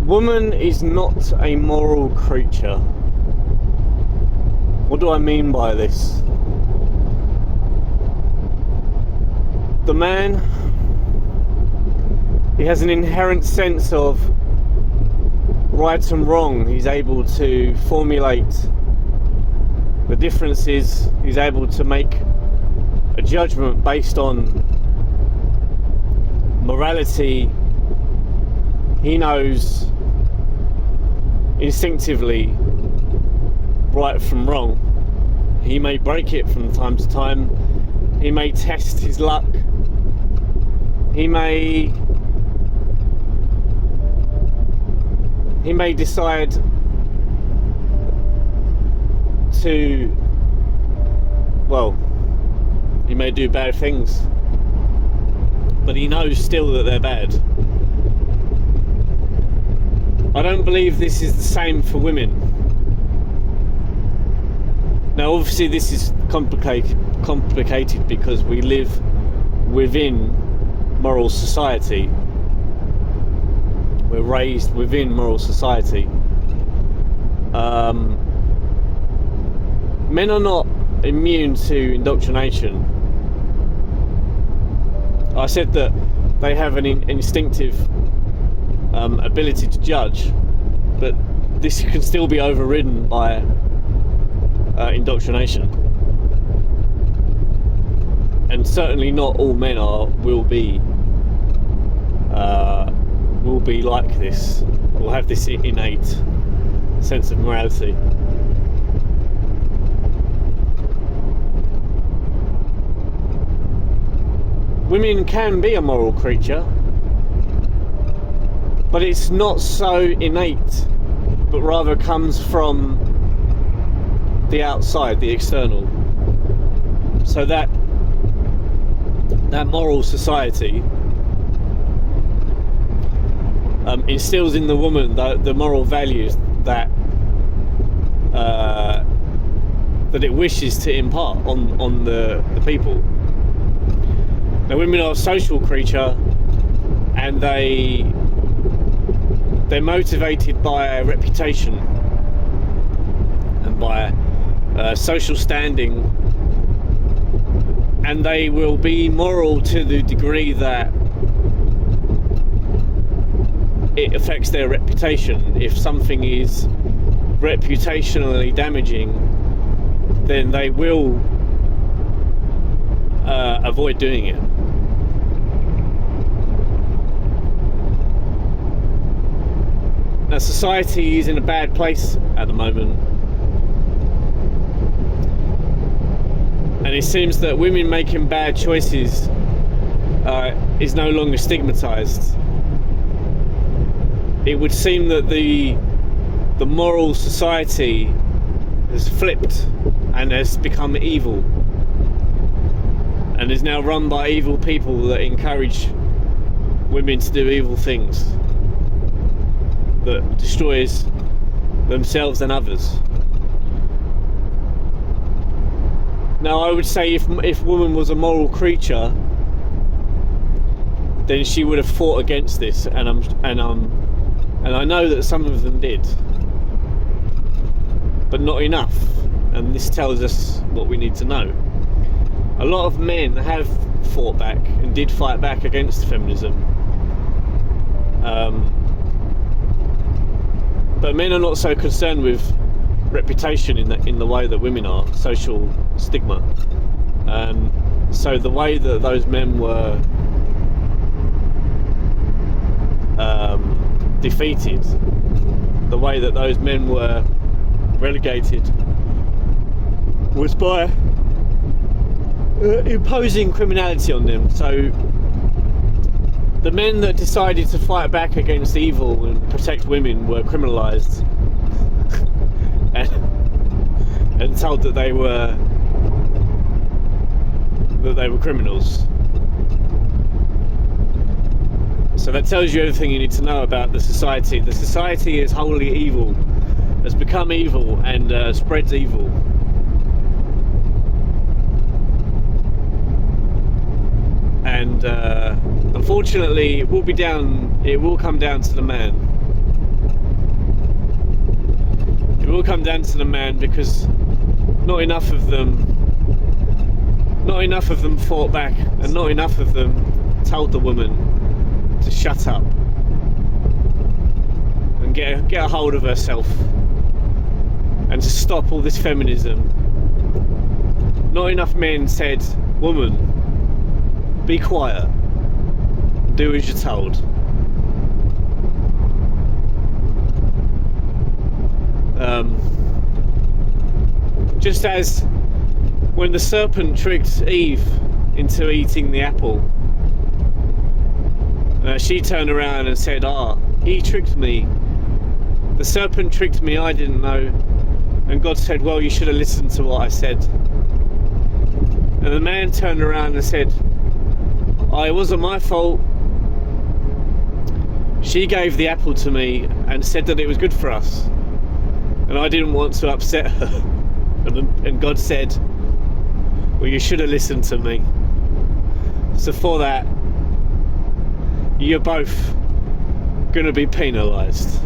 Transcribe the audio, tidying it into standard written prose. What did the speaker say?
Woman is not a moral creature. What do I mean by this? The man, he has an inherent sense of right and wrong. He's able to formulate the differences. He's able to make a judgment based on morality. He knows instinctively right from wrong. He may break it from time to time. He may test his luck. He may decide to, well, he may do bad things, but he knows still that they're bad. I don't believe this is the same for women. Now, obviously, this is complicated because we live within moral society. We're raised within moral society. Men are not immune to indoctrination. I said that they have an instinctive ability to judge, but this can still be overridden by indoctrination. And certainly not all men will be like this, will have this innate sense of morality. Women can be a moral creature, but it's not so innate, but rather comes from the outside, the external. So that moral society instills in the woman the moral values that it wishes to impart on the people. Now, women are a social creature, and they're motivated by a reputation and by social standing, and they will be moral to the degree that it affects their reputation. If something is reputationally damaging, then they will avoid doing it. Now, society is in a bad place at the moment, and it seems that women making bad choices is no longer stigmatized. It would seem that the moral society has flipped and has become evil, and is now run by evil people that encourage women to do evil things that destroys themselves and others. Now, I would say if woman was a moral creature, then she would have fought against this, and I know that some of them did, but not enough. And this tells us what we need to know. A lot of men have fought back and did fight back against feminism. But men are not so concerned with reputation in the way that women are, social stigma. So the way that those men were defeated, the way that those men were relegated, was by imposing criminality on them. So the men that decided to fight back against evil and protect women were criminalised and told that they were criminals. So that tells you everything you need to know about the society. The society is wholly evil, has become evil, and spreads evil. And unfortunately, it will come down to the man. It will come down to the man, because not enough of them fought back, and not enough of them told the woman to shut up and get a hold of herself and to stop all this feminism. Not enough men said, woman, be quiet, do as you're told. Just as when the serpent tricked Eve into eating the apple, she turned around and said, he tricked me. The serpent tricked me, I didn't know. And God said, well, you should have listened to what I said. And the man turned around and said, it wasn't my fault. She gave the apple to me and said that it was good for us, and I didn't want to upset her. And God said, well, you should have listened to me. So for that, you're both going to be penalised.